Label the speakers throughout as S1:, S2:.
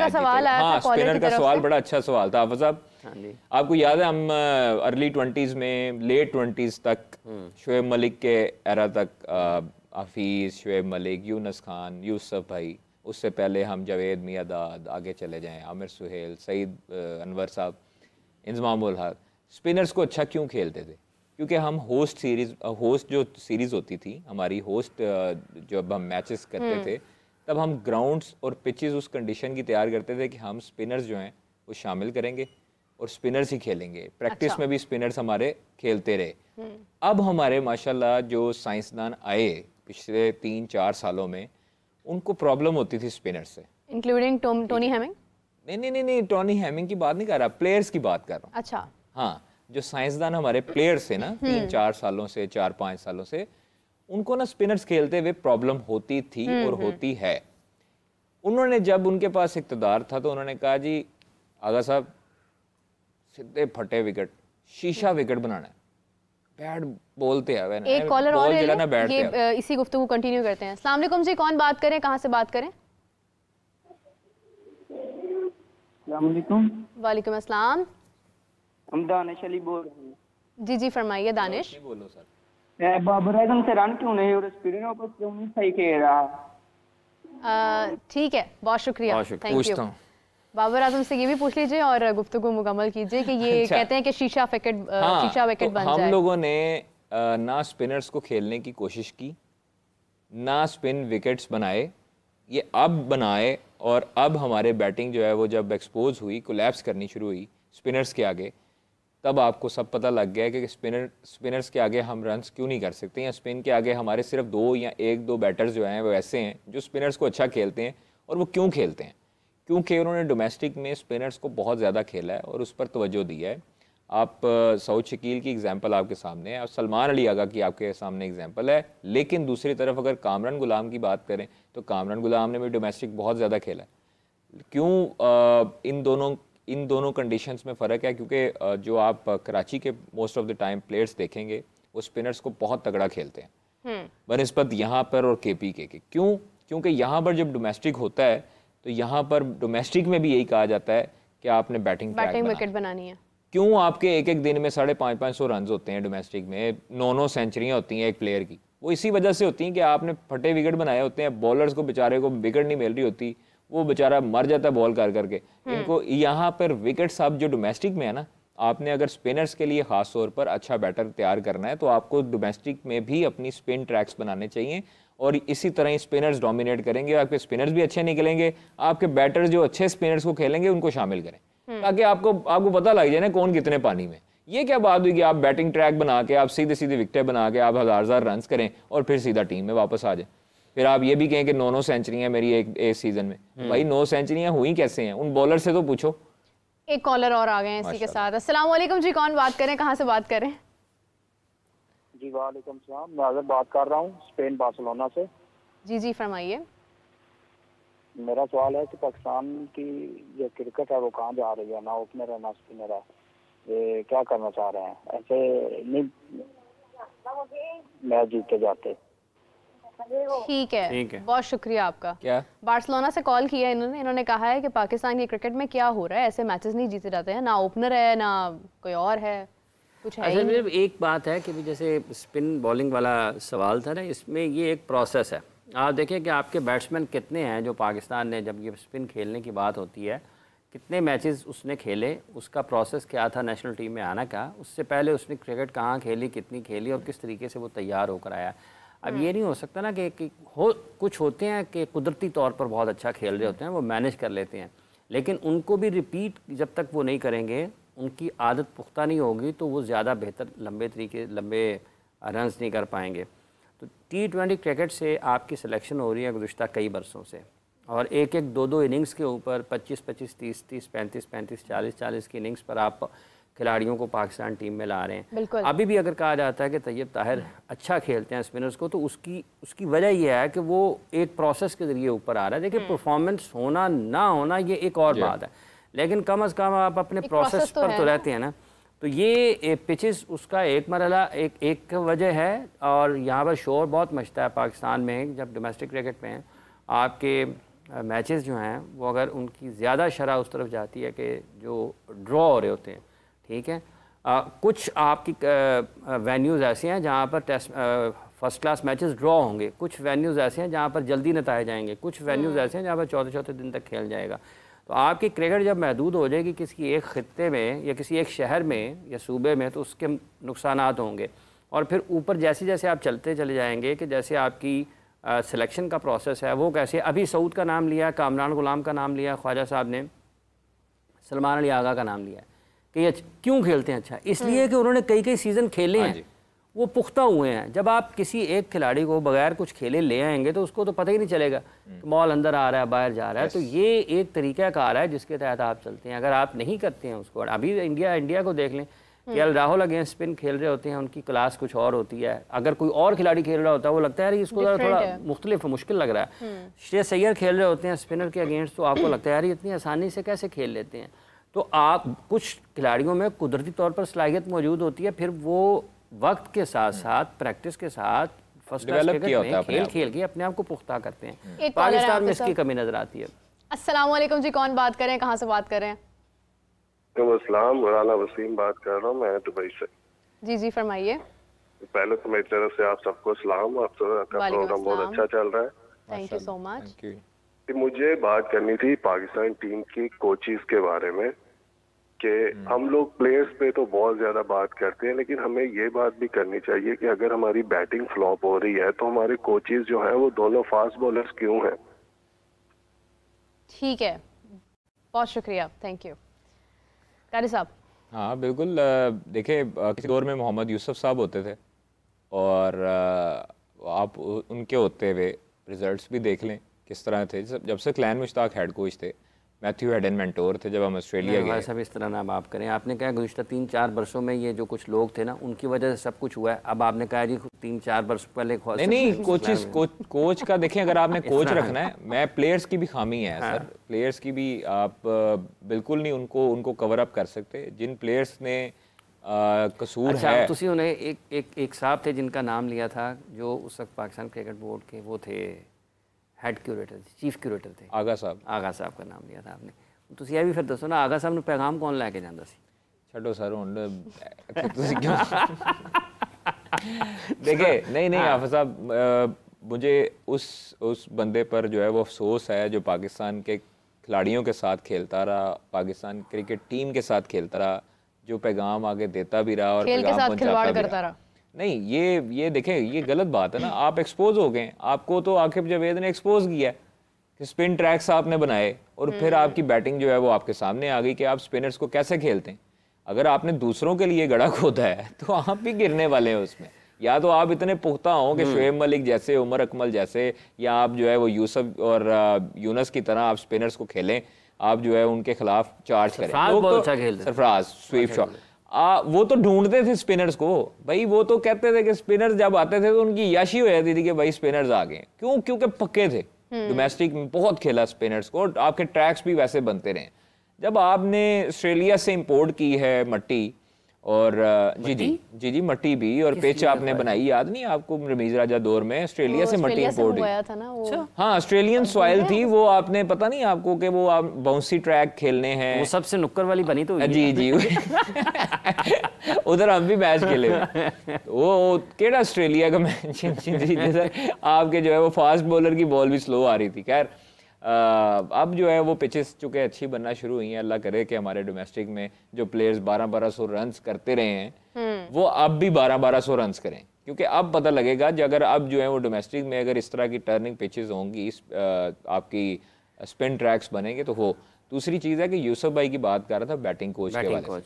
S1: सवाल आया था
S2: स्पिनर का सवाल बड़ा अच्छा सवाल था हाफिज साहब। आपको याद है हम अर्ली 20s में लेट 20s तक शोएब मलिक के एरा तक हफीज़, शोएब मलिक, यूनुस खान, यूसुफ भाई, उससे पहले हम जावेद मियादाद, आगे चले जाएं आमिर सुहेल, सईद अनवर साहब, इंजमाम उल हक, स्पिनर्स को अच्छा क्यों खेलते थे? क्योंकि हम होस्ट जो सीरीज़ होती थी हमारी, होस्ट जब हम मैचेस करते थे तब हम ग्राउंड्स और पिचेस उस कंडीशन की तैयार करते थे कि हम स्पिनर्स जो हैं वो शामिल करेंगे और स्पिनर्स ही खेलेंगे। प्रैक्टिस में भी स्पिनर्स हमारे खेलते रहे। अब हमारे माशाल्लाह जो साइंसदान आए पिछले 3-4 सालों में, उनको प्रॉब्लम होती थी स्पिनर से,
S1: इंक्लूडिंग टोनी हेमिंग।
S2: नहीं, टोनी हेमिंग की बात नहीं कर रहा, प्लेयर्स की बात कर रहा हूँ।
S1: अच्छा,
S2: हाँ, जो साइंसदान हमारे प्लेयर्स थे ना 3-4 सालों से, 4-5 सालों से, उनको ना स्पिनर्स खेलते हुए प्रॉब्लम होती थी और होती है। उन्होंने जब उनके पास इक़्तिदार था तो उन्होंने कहा जी आगा साहब सीधे फटे विकेट, शीशा विकेट बनाना है, बैट बोलते हैं।
S1: एक कॉलर और है, ये इसी गुफ्तगू कंटिन्यू करते हैं। अस्सलाम वालेकुम जी, कौन बात करें, कहाँ से बात करें? वालेकुम अस्सलाम।
S3: हम दानिश अली बोल रहे हैं।
S1: जी जी फरमाइए दानिश।
S2: बोलो सर।
S3: बाबर आजम से रन क्यों नहीं और स्पिनर पर क्यों नहीं सही खेल रहा?
S1: ठीक है, बहुत शुक्रिया, थैंक यू। बाबर आजम से ये भी पूछ लीजिए और गुफ्तगू मुकम्मल कीजिए कि ये कहते हैं कि शीशा विकेट बन जाए।
S2: हम लोगों ने ना स्पिनर्स को खेलने की कोशिश की, ना स्पिन विकेट्स बनाए, ये अब बनाए। और अब हमारे बैटिंग जो है वो जब एक्सपोज हुई, कोलैप्स करनी शुरू हुई स्पिनर्स के आगे, तब आपको सब पता लग गया कि स्पिनर्स के आगे हम रन्स क्यों नहीं कर सकते, या स्पिन के आगे हमारे सिर्फ 2 या 1-2 बैटर्स जो हैं वो ऐसे हैं जो स्पिनर्स को अच्छा खेलते हैं। और वो क्यों खेलते हैं? क्योंकि उन्होंने डोमेस्टिक में स्पिनर्स को बहुत ज़्यादा खेला है और उस पर तवज्जो दी है। आप सऊद शकील की एग्जांपल आपके सामने है, और सलमान अली आगा की आपके सामने एग्जांपल है। लेकिन दूसरी तरफ अगर कामरान गुलाम की बात करें तो कामरान गुलाम ने भी डोमेस्टिक बहुत ज़्यादा खेला है। क्यों इन दोनों कंडीशंस में फ़र्क है? क्योंकि जो आप कराची के most of the time players देखेंगे वो स्पिनर्स को बहुत तगड़ा खेलते हैं बनिस्बत यहाँ पर और KP के। क्यों? क्योंकि यहाँ पर जब डोमेस्टिक होता है तो यहाँ पर डोमेस्टिक में भी यही कहा जाता है कि आपने बैटिंग
S1: विकेट बनानी है।
S2: क्यों आपके एक दिन में 550 रन होते हैं डोमेस्टिक में, 9 सेंचुरियाँ होती हैं एक प्लेयर की? वो इसी वजह से होती हैं कि आपने फटे विकेट बनाए होते हैं। बॉलर्स को बेचारे को विकेट नहीं मिल रही होती, वो बेचारा मर जाता है बॉल कर करके। इनको यहाँ पर विकेट्स आप जो डोमेस्टिक में है ना, आपने अगर स्पिनर्स के लिए खास तौर पर अच्छा बैटर तैयार करना है तो आपको डोमेस्टिक में भी अपनी स्पिन ट्रैक्स बनाने चाहिए, और इसी तरह ही स्पिनर्स डोमिनेट करेंगे। आपके स्पिनर्स भी अच्छे निकलेंगे, आपके बैटर्स जो अच्छे स्पिनर्स को खेलेंगे उनको शामिल करें ताकि आपको पता लग जाए ना कौन कितने पानी में। ये क्या बात हुई कि आप बैटिंग ट्रैक बना के, आप सीधे विकेटें बना के आप हज़ार रन करें और फिर सीधा टीम में वापस आ जाए। फिर आप ये भी कहें कि 9 सेंचुरियाँ मेरी एक सीजन में। भाई 9 सेंचुरियाँ हुई कैसे हैं? उन बॉलर से तो पूछो।
S1: एक कॉलर और आ गए हैं इसी के साथ। अस्सलाम वालेकुम जी, कौन बात करें, कहाँ से बात करें?
S4: जी वालेकुम सलाम, मैं आज़र बात कर रहा हूँ स्पेन बार्सिलोना से।
S1: जी जी फरमाइए।
S4: मेरा सवाल है कि पाकिस्तान की जो क्रिकेट है वो कहाँ जा रही है? ना ओपनर है ना स्पिनर है, ये क्या करना चाह रहे हैं? ऐसे नहीं मैच जीते जाते।
S1: ठीक है, बहुत शुक्रिया आपका।
S2: क्या
S1: बार्सिलोना से कॉल किया इन्होंने कहा है कि पाकिस्तान की क्रिकेट में क्या हो रहा है, ऐसे मैचेस नहीं जीते जाते हैं, ना ओपनर है ना कोई और है, कुछ है ही।
S5: एक बात है कि जैसे स्पिन बॉलिंग वाला सवाल था ना, इसमें ये एक प्रोसेस है। आप देखें कि आपके बैट्समैन कितने हैं जो पाकिस्तान ने, जब ये स्पिन खेलने की बात होती है, कितने मैचेस उसने खेले, उसका प्रोसेस क्या था नेशनल टीम में आना का, उससे पहले उसने क्रिकेट कहाँ खेली, कितनी खेली और किस तरीके से वो तैयार होकर आया। अब ये नहीं हो सकता ना कि कुछ होते हैं कि कुदरती तौर पर बहुत अच्छा खेल रहे होते हैं, वो मैनेज कर लेते हैं, लेकिन उनको भी रिपीट जब तक वो नहीं करेंगे, उनकी आदत पुख्ता नहीं होगी तो वो ज़्यादा बेहतर लंबे रन्स नहीं कर पाएंगे। तो T20 क्रिकेट से आपकी सिलेक्शन हो रही है गुज़िश्ता कई बरसों से, और एक 2 इनिंग्स के ऊपर 25-25, 30-30, 35-35, 40-40 की इनिंग्स पर आप खिलाड़ियों को पाकिस्तान टीम में ला रहे हैं। अभी भी अगर कहा जाता है कि तैयब ताहिर अच्छा खेलते हैं स्पिनर्स को, तो उसकी वजह यह है कि वो एक प्रोसेस के ज़रिए ऊपर आ रहा है। देखिए परफॉर्मेंस होना ना होना ये एक और बात है, लेकिन कम अज़ कम आप अपने प्रोसेस पर तो रहते हैं ना। तो ये पिचेस उसका एक मरला एक वजह है, और यहाँ पर शोर बहुत मचता है पाकिस्तान में जब डोमेस्टिक क्रिकेट में आपके मैचेस जो हैं वो अगर उनकी ज़्यादा शरह उस तरफ जाती है कि जो ड्रॉ हो रहे होते हैं, ठीक है, कुछ आपकी वेन्यूज़ ऐसे हैं जहाँ पर test first class matches draw होंगे, कुछ वेन्यूज़ ऐसे हैं जहाँ पर जल्दी नताए जाएंगे, कुछ वेन्यूज़ ऐसे हैं जहाँ पर चौथे चौथे दिन तक खेल जाएगा। तो आपकी क्रिकेट जब महदूद हो जाएगी किसी एक ख़त्ते में या किसी एक शहर में या सूबे में, तो उसके नुकसानात होंगे। और फिर ऊपर जैसे जैसे आप चलते चले जाएंगे कि जैसे आपकी सिलेक्शन का प्रोसेस है वो कैसे, अभी सऊद का नाम लिया, कामरान गुलाम का नाम लिया, ख्वाजा साहब ने सलमान अली आगा का नाम लिया कि ये क्यों खेलते हैं? अच्छा, इसलिए कि उन्होंने कई कई सीज़न खेले हैं, वो पुख्ता हुए हैं। जब आप किसी एक खिलाड़ी को बगैर कुछ खेले ले आएंगे तो उसको तो पता ही नहीं चलेगा कि बॉल अंदर आ रहा है बाहर जा रहा है। तो ये एक तरीका कार है जिसके तहत आप चलते हैं। अगर आप नहीं करते हैं उसको, अभी इंडिया को देख लें कि राहुल अगेंस्ट स्पिन खेल रहे होते हैं, उनकी क्लास कुछ और होती है। अगर कोई और खिलाड़ी खेल रहा होता है वो लगता है यार इसको थोड़ा मुख्तलिफ मुश्किल लग रहा है। श्रेयस अय्यर खेल रहे होते हैं स्पिनर के अगेंस्ट, तो आपको लगता है यार इतनी आसानी से कैसे खेल लेते हैं। तो आप कुछ खिलाड़ियों में कुदरती तौर पर सलाहियत मौजूद होती है, फिर वो वक्त के साथ साथ प्रैक्टिस के साथ फर्स्ट क्लास क्रिकेट में खेल के अपने आप को पुख्ता करते हैं। पाकिस्तान में इसकी कमी नजर आती है।
S1: अस्सलाम वालेकुम जी, कौन बात कर रहे हैं, कहाँ से बात कर रहे हैं?
S6: अस्सलाम, राना वसीम बात कर रहा हूँ, मैं दुबई से।
S1: जी जी फरमाइए।
S6: पहले तो मेरी तरफ से आप सबको सलाम, आप सबका प्रोग्राम बहुत अच्छा चल रहा है,
S1: थैंक यू सो मच।
S6: मुझे बात करनी थी पाकिस्तान टीम की कोचेस के बारे में कि हम लोग प्लेयर्स पे तो बहुत ज्यादा बात करते हैं, लेकिन हमें ये बात भी करनी चाहिए कि अगर हमारी बैटिंग फ्लॉप हो रही है तो हमारे कोचेस जो हैं वो दोनों फास्ट बॉलर्स क्यों हैं?
S1: ठीक है, बहुत शुक्रिया, थैंक यू। कारी साहब।
S2: हाँ बिल्कुल, देखिए किसी दौर में मोहम्मद यूसुफ साहब होते थे और आप उनके होते हुए रिजल्ट्स भी देख लें किस तरह थे। जब से क्लैन मुश्ताक हेड कोच थे, मैथ्यू हेडन मेंटोर थे जब हम ऑस्ट्रेलिया गए।
S5: सब इस तरह ना बात करें। आपने कहा गुज़िश्ता 3-4 वर्षों में ये जो कुछ लोग थे ना उनकी वजह से सब कुछ हुआ है। अब आपने कहा जी 3-4 वर्ष पहले
S2: नहीं कोच का देखें, अगर आपने कोच रखना है, मैं प्लेयर्स की भी खामी है सर, प्लेयर्स की भी आप बिल्कुल नहीं उनको कवर अप कर सकते। जिन प्लेयर्स ने कसूर है।
S5: तुसी उन्हें एक साहब थे जिनका नाम लिया था जो उस वक्त पाकिस्तान क्रिकेट बोर्ड के वो थे, हेड क्यूरेटर, चीफ क्यूरेटर थे, आगा साहब का नाम लिया था आपने। तुसी ये भी फिर दसो ना, आगा साहब ने पैगाम कौन लैके जांदा सी?
S2: छड्डो सर हुण तुसी क्यों देखिए, नहीं हाफिज़ साहब, मुझे उस बंदे पर जो है वो अफसोस है जो पाकिस्तान के खिलाड़ियों के साथ खेलता रहा, पाकिस्तान क्रिकेट टीम के साथ खेलता रहा, जो पैगाम आगे देता भी रहा और पैगाम पहुंचाता भी रहा। नहीं, ये देखें, ये गलत बात है ना। आप एक्सपोज हो गए, आपको तो आकिब जावेद ने एक्सपोज किया कि स्पिन ट्रैक्स आपने बनाए और फिर आपकी बैटिंग जो है वो आपके सामने आ गई कि आप स्पिनर्स को कैसे खेलते हैं। अगर आपने दूसरों के लिए गड़ा खोदा है तो आप भी गिरने वाले हैं उसमें। या तो आप इतने पुख्ता हों कि शुएब मलिक जैसे, उमर अकमल जैसे, या आप जो है वो यूसुफ और यूनस की तरह आप स्पिनर्स को खेलें, आप जो है उनके खिलाफ चार्ज करें। सरफराज स्वीप शॉट, वो तो ढूंढते थे स्पिनर्स को भाई, वो तो कहते थे कि स्पिनर्स जब आते थे तो उनकी याशी हो जाती थी कि भाई स्पिनर्स आ गए। क्यों? क्योंकि पक्के थे, डोमेस्टिक में बहुत खेला स्पिनर्स को, आपके ट्रैक्स भी वैसे बनते रहे। जब आपने ऑस्ट्रेलिया से इंपोर्ट की है मट्टी और जी मट्टी भी, और पिच आपने बनाई, याद नहीं आपको रमीज राजा दौर में ऑस्ट्रेलिया से मट्टी इंपोर्ट
S1: था ना वो।
S2: हाँ, ऑस्ट्रेलियन सॉइल थी वो, आपने पता नहीं आपको कि वो आप बाउंसी ट्रैक खेलने हैं, वो
S5: सबसे नुक्कर वाली बनी तो
S2: जी उधर हम भी मैच खेले वो केड़ा ऑस्ट्रेलिया का मैच आपके जो है वो फास्ट बॉलर की बॉल भी स्लो आ रही थी। खैर अब जो है वो पिचेस चुके अच्छी बनना शुरू हुई हैं। अल्लाह करे कि हमारे डोमेस्टिक में जो प्लेयर्स 1200 रन करते रहे हैं वो अब भी 1200 रन करें, क्योंकि अब पता लगेगा जो अगर अब जो है वो डोमेस्टिक में अगर इस तरह की टर्निंग पिचेस होंगी, आपकी स्पिन ट्रैक्स बनेंगे तो हो। दूसरी चीज़ है कि यूसुफ भाई की बात कर रहा था बैटिंग कोच के बारे में।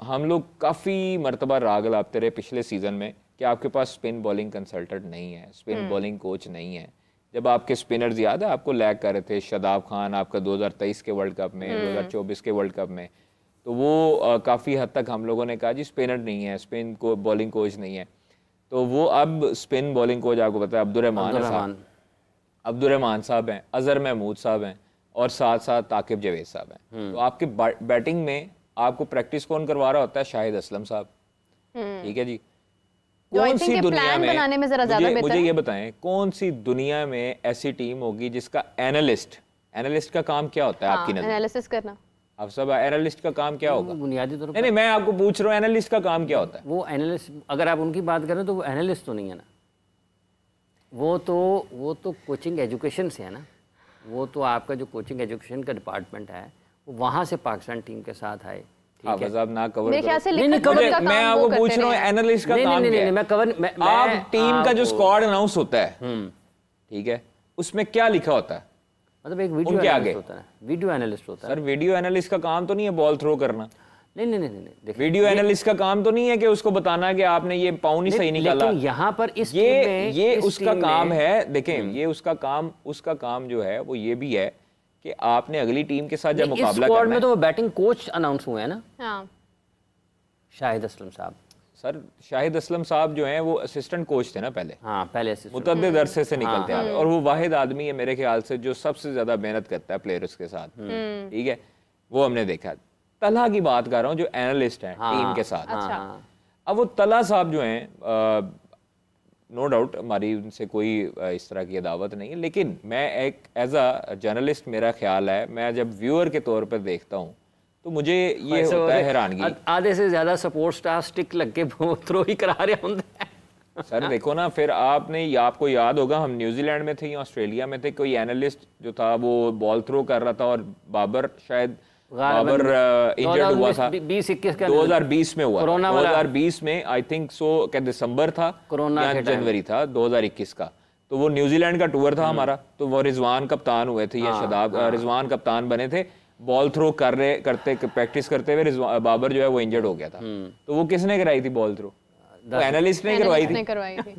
S2: हम लोग काफ़ी मरतबा राग लाते रहे पिछले सीज़न में कि आपके पास स्पिन बॉलिंग कंसल्टेंट नहीं है, स्पिन बॉलिंग कोच नहीं है। जब आपके स्पिनर्स याद है आपको लैग कर रहे थे, शादाब खान आपका 2023 के वर्ल्ड कप में, 2024 के वर्ल्ड कप में, तो वो काफ़ी हद तक हम लोगों ने कहा जी स्पिनर नहीं है, स्पिन को बॉलिंग कोच नहीं है। तो वो अब स्पिन बॉलिंग कोच आपको पता है अब्दुर्रहमान साहब हैं, अजहर महमूद साहब हैं और साथ साथ आकिब जावेद साहब हैं। तो आपके बैटिंग में आपको प्रैक्टिस कौन करवा रहा होता है? शाहिद असलम साहब, ठीक है जी। कौन सी दुनिया में
S1: बनाने में जरा ज्यादा
S2: मुझे ये बताएं, कौन सी दुनिया में ऐसी टीम होगी जिसका एनालिस्ट का काम क्या होता है आपकी नजर?
S1: एनालिसिस करना।
S2: आप सब एनालिस्ट का काम क्या होगा?
S5: बुनियादी तौर पर
S2: नहीं, मैं आपको पूछ रहा हूँ एनालिस्ट का काम क्या होता है?
S5: वो एनालिस्ट, अगर आप उनकी बात करें तो वो एनालिस्ट तो नहीं है ना, वो तो कोचिंग एजुकेशन से है ना, वो तो आपका जो कोचिंग एजुकेशन का डिपार्टमेंट है वो वहाँ से पाकिस्तान टीम के साथ आए।
S2: आप ना कवर
S1: मेरे ख्याल से
S5: नहीं कवर,
S2: मैं आपको पूछ रहा हूँ एनालिस्ट का काम क्या है?
S5: मैं कवर,
S2: आप टीम का जो स्क्वाड अनाउंस होता है, ठीक है, उसमें क्या लिखा होता है?
S5: मतलब एक वीडियो एनालिस्ट होता है, वीडियो एनालिस्ट होता है।
S2: सर वीडियो एनालिस्ट का काम तो नहीं है बॉल थ्रो करना।
S5: नहीं,
S2: वीडियो एनालिस्ट का काम तो नहीं है कि उसको बताना कि आपने ये पाउंड ही सही निकाला।
S5: लेकिन यहाँ पर इस
S2: ये उसका काम है। देखें, ये उसका काम जो है वो ये भी है कि आपने अगली टीम के साथ जब मुकाबला करना है।
S5: में तो वो बैटिंग कोच अनाउंस हुए हैं ना।
S1: हाँ।
S5: शाहिद असलम साहब।
S2: सर शाहिद असलम साहब जो हैं वो असिस्टेंट कोच थे ना पहले।
S5: हाँ, पहले असिस्टेंट।
S2: मुतअद्दिद अरसे से निकलते आ रहे, और वो वाहिद आदमी है मेरे ख्याल से जो सबसे ज्यादा मेहनत करता है प्लेयर्स के साथ, ठीक है, वो हमने देखा। तला की बात कर रहा हूँ जो एनालिस्ट हैं टीम के साथ। अब वो तला साहब जो हैं, नो डाउट हमारी उनसे कोई इस तरह की दावत नहीं है, लेकिन मैं एक एज अ जर्नलिस्ट मेरा ख्याल है, मैं जब व्यूअर के तौर पर देखता हूँ तो मुझे ये होता है हैरानगी।
S5: आधे से ज्यादा सपोर्ट स्टाफ स्टिक लग के थ्रो ही करा रहे होंगे।
S2: सर देखो ना, फिर आपको याद होगा हम न्यूजीलैंड में थे या ऑस्ट्रेलिया में थे, कोई एनालिस्ट जो था वो बॉल थ्रो कर रहा था और बाबर इंजर्ड हुआ था 2020 में हुआ, 2020 में आई थिंक सो क्या दिसंबर था या जनवरी था 2021 का, तो वो न्यूजीलैंड का टूर था हमारा, तो वो रिजवान कप्तान हुए थे या शादाब रिजवान कप्तान बने थे, बॉल थ्रो करते प्रैक्टिस करते हुए बाबर जो है वो इंजर्ड हो गया था, तो वो किसने कराई थी बॉल थ्रो? एनालिस्ट ने करवाई थी।